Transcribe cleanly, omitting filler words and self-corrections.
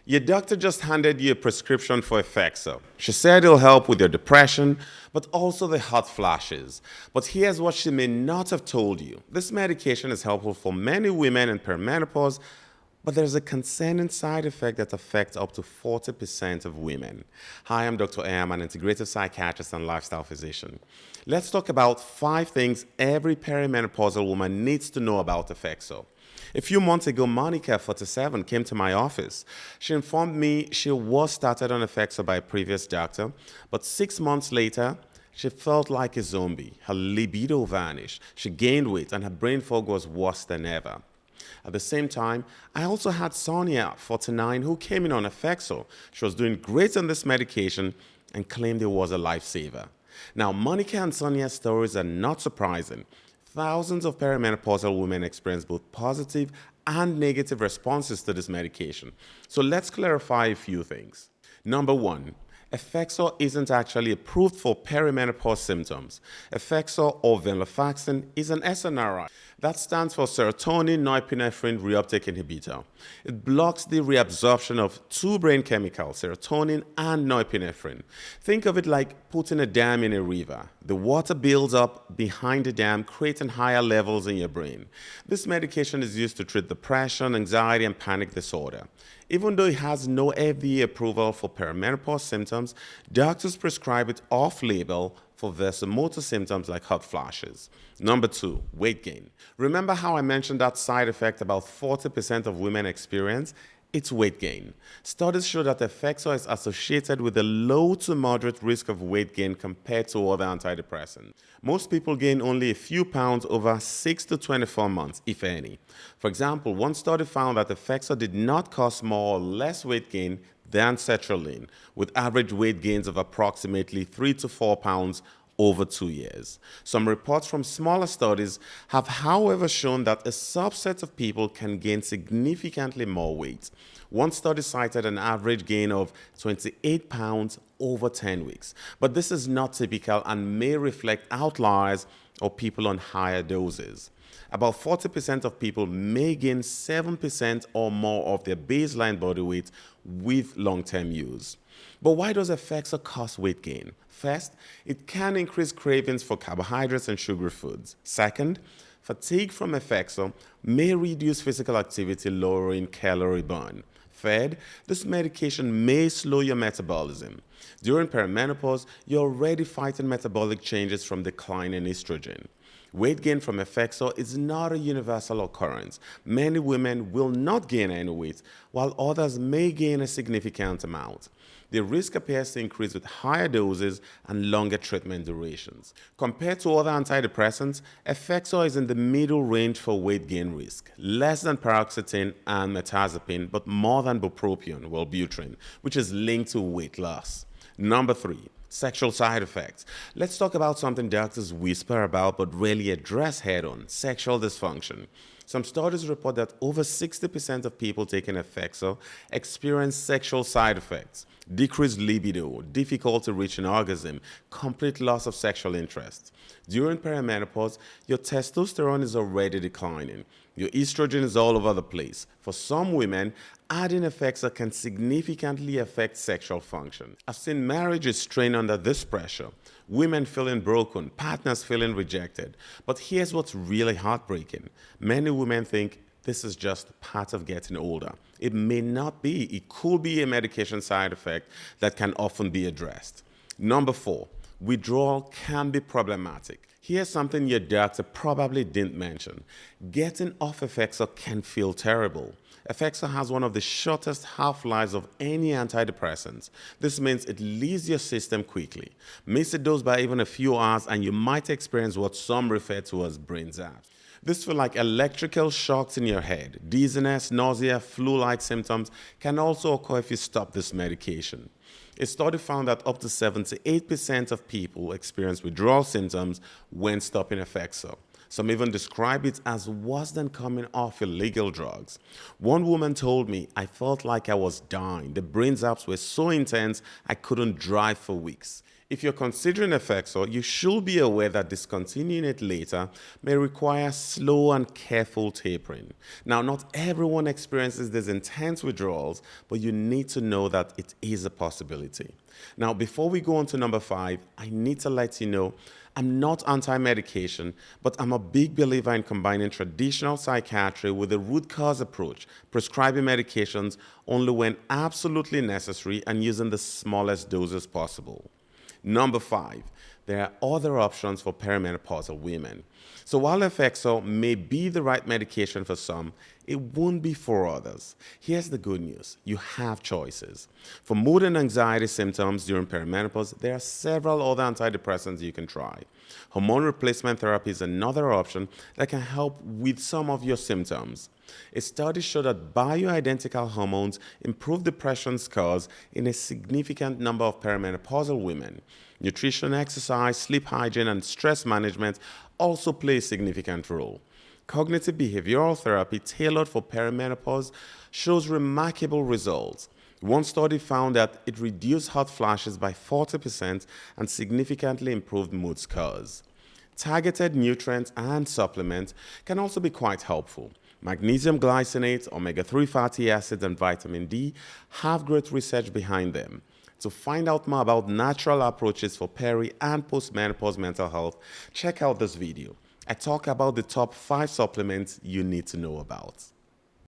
Your doctor just handed you a prescription for Effexor. She said it'll help with your depression, but also the hot flashes. But here's what she may not have told you. This medication is helpful for many women in perimenopause, but there's a concerning side effect that affects up to 40% of women. Hi, I'm Dr. A. I'm an integrative psychiatrist and lifestyle physician. Let's talk about 5 things every perimenopausal woman needs to know about Effexor. A few months ago, Monica, 47, came to my office. She informed me she was started on Effexor by a previous doctor, but 6 months later, she felt like a zombie. Her libido vanished, she gained weight, and her brain fog was worse than ever. At the same time, I also had Sonia, 49, who came in on Effexor. She was doing great on this medication and claimed it was a lifesaver. Now, Monica and Sonia's stories are not surprising. Thousands of perimenopausal women experience both positive and negative responses to this medication. So let's clarify a few things. Number 1, Effexor isn't actually approved for perimenopause symptoms. Effexor or venlafaxine is an SNRI. That stands for serotonin norepinephrine reuptake inhibitor. It blocks the reabsorption of 2 brain chemicals, serotonin and norepinephrine. Think of it like putting a dam in a river. The water builds up behind the dam, creating higher levels in your brain. This medication is used to treat depression, anxiety, and panic disorder. Even though it has no FDA approval for perimenopause symptoms, doctors prescribe it off-label for vasomotor symptoms like hot flashes. Number 2, weight gain. Remember how I mentioned that side effect about 40% of women experience? It's weight gain. Studies show that Effexor is associated with a low to moderate risk of weight gain compared to other antidepressants. Most people gain only a few pounds over 6 to 24 months, if any. For example, one study found that Effexor did not cause more or less weight gain than sertraline, with average weight gains of approximately 3 to 4 pounds over 2 years. Some reports from smaller studies have, however, shown that a subset of people can gain significantly more weight. One study cited an average gain of 28 pounds over 10 weeks. But this is not typical and may reflect outliers or people on higher doses. About 40% of people may gain 7% or more of their baseline body weight with long-term use. But why does Effexor cause weight gain? First, it can increase cravings for carbohydrates and sugary foods. Second, fatigue from Effexor may reduce physical activity, lowering calorie burn. Third, this medication may slow your metabolism. During perimenopause, you're already fighting metabolic changes from declining estrogen. Weight gain from Effexor is not a universal occurrence. Many women will not gain any weight, while others may gain a significant amount. The risk appears to increase with higher doses and longer treatment durations. Compared to other antidepressants, Effexor is in the middle range for weight gain risk, less than paroxetine and mirtazapine, but more than bupropion, Wellbutrin, which is linked to weight loss. Number 3, sexual side effects. Let's talk about something doctors whisper about but rarely address head-on: sexual dysfunction. Some studies report that over 60% of people taking Effexor experience sexual side effects: decreased libido, difficulty reaching orgasm, complete loss of sexual interest. During perimenopause, your testosterone is already declining. Your estrogen is all over the place. For some women, adding Effexor can significantly affect sexual function. I've seen marriages strain under this pressure, women feeling broken, partners feeling rejected. But here's what's really heartbreaking. Many women think this is just part of getting older. It may not be. It could be a medication side effect that can often be addressed. Number 4, withdrawal can be problematic. Here's something your doctor probably didn't mention. Getting off Effexor can feel terrible. Effexor has one of the shortest half-lives of any antidepressants. This means it leaves your system quickly. Miss a dose by even a few hours and you might experience what some refer to as brain zaps. This feels like electrical shocks in your head. Dizziness, nausea, flu-like symptoms can also occur if you stop this medication. A study found that up to 78% of people experience withdrawal symptoms when stopping Effexor. Some even describe it as worse than coming off illegal drugs. One woman told me, "I felt like I was dying. The brain zaps were so intense I couldn't drive for weeks." If you're considering Effexor, you should be aware that discontinuing it later may require slow and careful tapering. Now, not everyone experiences these intense withdrawals, but you need to know that it is a possibility. Now, before we go on to number 5, I need to let you know I'm not anti-medication, but I'm a big believer in combining traditional psychiatry with a root cause approach, prescribing medications only when absolutely necessary and using the smallest doses possible. Number 5, there are other options for perimenopausal women. So while Effexor may be the right medication for some, it won't be for others. Here's the good news. You have choices. For mood and anxiety symptoms during perimenopause, there are several other antidepressants you can try. Hormone replacement therapy is another option that can help with some of your symptoms. A study showed that bioidentical hormones improve depression scores in a significant number of perimenopausal women. Nutrition, exercise, sleep hygiene, and stress management also play a significant role. Cognitive behavioral therapy tailored for perimenopause shows remarkable results. One study found that it reduced hot flashes by 40% and significantly improved mood scores. Targeted nutrients and supplements can also be quite helpful. Magnesium glycinate, omega-3 fatty acids, and vitamin D have great research behind them. To find out more about natural approaches for peri and postmenopause mental health, check out this video. I talk about the top 5 supplements you need to know about.